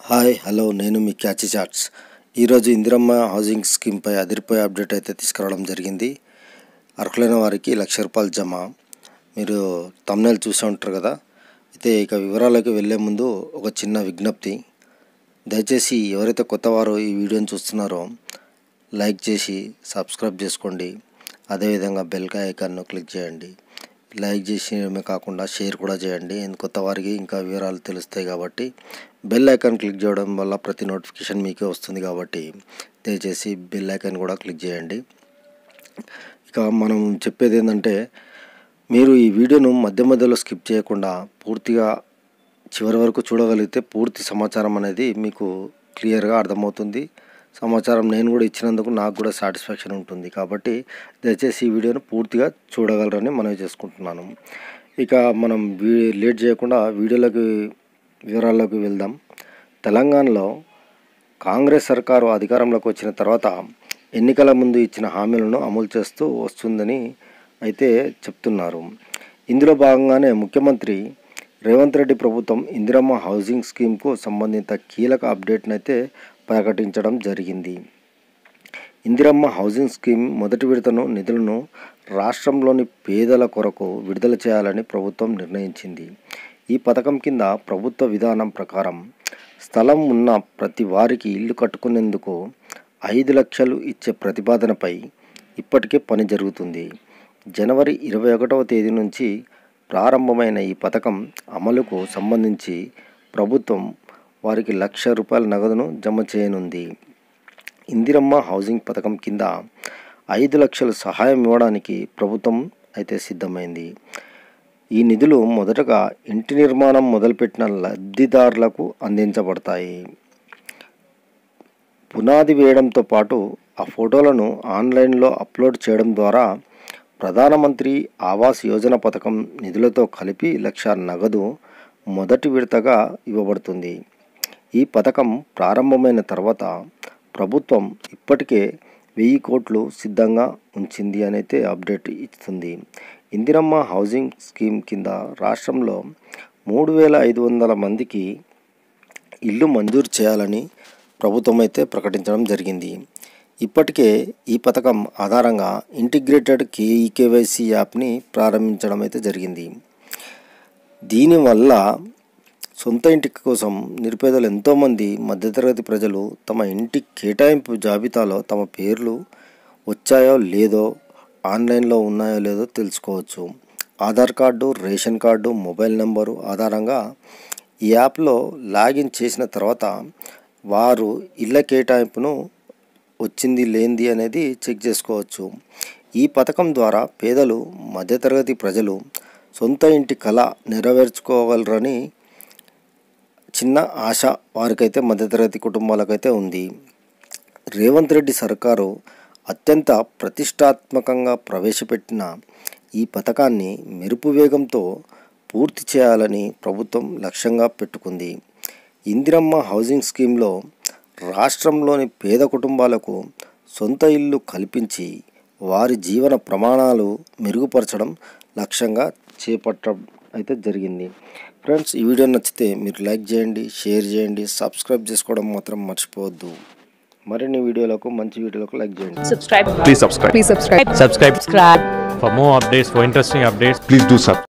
Hi hello నేను మీ catchy charts. ఈరోజు Indiramma housing స్కీమ్పై అదిరిపోయే అప్డేట్ అయితే తీసుకురావడం జరిగింది. అర్హులైన వారికి ₹1,00,000 జమ. మీరు థంబ్నెయిల్ చూసే ఉంటారు కదా. అయితే ఇక వివరాలకు వెళ్ళే ముందు ఒక చిన్న విజ్ఞప్తి. దయచేసి ఎవరైతే కొత్తవారో ఈ వీడియోని చూస్తున్నారో లైక్ చేసి సబ్స్క్రైబ్ చేసుకోండి. అదేవిధంగా బెల్ ఐకాన్ను క్లిక్ చేయండి. లైక్ చేయడమే కాకుండా షేర్ కూడా చేయండి. కొత్త వారికి ఇంకా వివరాలు తెలుస్తాయి కాబట్టి బెల్ ఐకాన్ క్లిక్ చేయడం వల్ల ప్రతి నోటిఫికేషన్ మీకే వస్తుంది కాబట్టి దయచేసి బెల్ ఐకాన్ కూడా క్లిక్ చేయండి. ఇక మనం చెప్పేది ఏంటంటే, మీరు ఈ వీడియోను మధ్యలో స్కిప్ చేయకుండా పూర్తిగా చివరి వరకు చూడగలిగితే పూర్తి సమాచారం అనేది మీకు క్లియర్గా అర్థమవుతుంది. సమాచారం నేను కూడా ఇచ్చినందుకు నాకు కూడా సాటిస్ఫాక్షన్ ఉంటుంది. కాబట్టి దయచేసి ఈ వీడియోను పూర్తిగా చూడగలరని మనవి చేసుకుంటున్నాను. ఇక మనం లేట్ చేయకుండా వివరాల్లోకి వెళ్దాం. తెలంగాణలో కాంగ్రెస్ సర్కారు అధికారంలోకి వచ్చిన తర్వాత ఎన్నికల ముందు ఇచ్చిన హామీలను అమలు చేస్తూ వస్తుందని అయితే చెప్తున్నారు. ఇందులో భాగంగానే ముఖ్యమంత్రి రేవంత్ రెడ్డి ప్రభుత్వం ఇందిరమ్మ హౌసింగ్ స్కీమ్కు సంబంధిత కీలక అప్డేట్ను అయితే ప్రకటించడం జరిగింది. ఇందిరమ్మ హౌసింగ్ స్కీమ్ మొదటి విడతను నిధులను రాష్ట్రంలోని పేదల కొరకు విడుదల చేయాలని ప్రభుత్వం నిర్ణయించింది. ఈ పథకం కింద ప్రభుత్వ విధానం ప్రకారం స్థలం ఉన్న ప్రతి వారికి ఇల్లు కట్టుకునేందుకు 5 లక్షలు ఇచ్చే ప్రతిపాదనపై ఇప్పటికే పని జరుగుతుంది. జనవరి 21వ తేదీ నుంచి ప్రారంభమైన ఈ పథకం అమలుకు సంబంధించి ప్రభుత్వం వారికి ₹1,00,000 నగదును జమ చేయనుంది. ఇందిరమ్మ హౌసింగ్ పథకం కింద 5 లక్షలు సహాయం ఇవ్వడానికి ప్రభుత్వం అయితే సిద్ధమైంది. ఈ నిధులు మొదటగా ఇంటి నిర్మాణం మొదలుపెట్టిన లబ్ధిదారులకు అందించబడతాయి. పునాది వేయడంతో పాటు ఆ ఫోటోలను ఆన్లైన్లో అప్లోడ్ చేయడం ద్వారా ప్రధానమంత్రి ఆవాస్ యోజన పథకం నిధులతో కలిపి ₹1,00,000 నగదు మొదటి విడతగా ఇవ్వబడుతుంది. ఈ పథకం ప్రారంభమైన తర్వాత ప్రభుత్వం ఇప్పటికే 1,000 కోట్లు సిద్ధంగా ఉంచింది అనైతే అప్డేట్ ఇస్తుంది. ఇందిరమ్మ హౌసింగ్ స్కీమ్ కింద రాష్ట్రంలో 3,500 మందికి ఇల్లు మంజూరు చేయాలని ప్రభుత్వం అయితే ప్రకటించడం జరిగింది. ఇప్పటికే ఈ పథకం ఆధారంగా ఇంటిగ్రేటెడ్ ఈకేవైసీ యాప్ని ప్రారంభించడం అయితే జరిగింది. దీనివల్ల సొంత ఇంటి కోసం నిరుపేదలు ఎంతోమంది మధ్యతరగతి ప్రజలు తమ ఇంటి కేటాయింపు జాబితాలో తమ పేర్లు వచ్చాయో లేదో, ఆన్లైన్లో ఉన్నాయో లేదో తెలుసుకోవచ్చు. Aadhaar card, ration card, mobile number ఆధారంగా ఈ యాప్లో లాగిన్ చేసిన తర్వాత వారు ఇళ్ళ కేటాయింపును వచ్చింది లేనిది అనేది చెక్ చేసుకోవచ్చు. ఈ పథకం ద్వారా పేదలు, మధ్యతరగతి ప్రజలు సొంత ఇంటి కళ నెరవేర్చుకోగలరని చిన్న ఆశ వారికైతే మధ్యతరగతి కుటుంబాలకైతే ఉంది. రేవంత్ రెడ్డి సర్కారు అత్యంత ప్రతిష్టాత్మకంగా ప్రవేశపెట్టిన ఈ పథకాన్ని మెరుపు వేగంతో పూర్తి చేయాలని ప్రభుత్వం లక్ష్యంగా పెట్టుకుంది. ఇందిరమ్మ హౌసింగ్ స్కీమ్లో రాష్ట్రంలోని పేద కుటుంబాలకు సొంత ఇల్లు కల్పించి వారి జీవన ప్రమాణాలు మెరుగుపరచడం లక్ష్యంగా చేపట్టడం అయితే జరిగింది. ఫ్రెండ్స్, ఈ వీడియో నచ్చితే మీరు లైక్ చేయండి, షేర్ చేయండి, సబ్స్క్రైబ్ చేసుకోవడం మాత్రం మర్చిపోవద్దు. మరిన్ని వీడియోలకు మంచి వీడియోలకు లైక్ చేయండి. Please subscribe. Subscribe. For more updates, for interesting updates, Please do subscribe.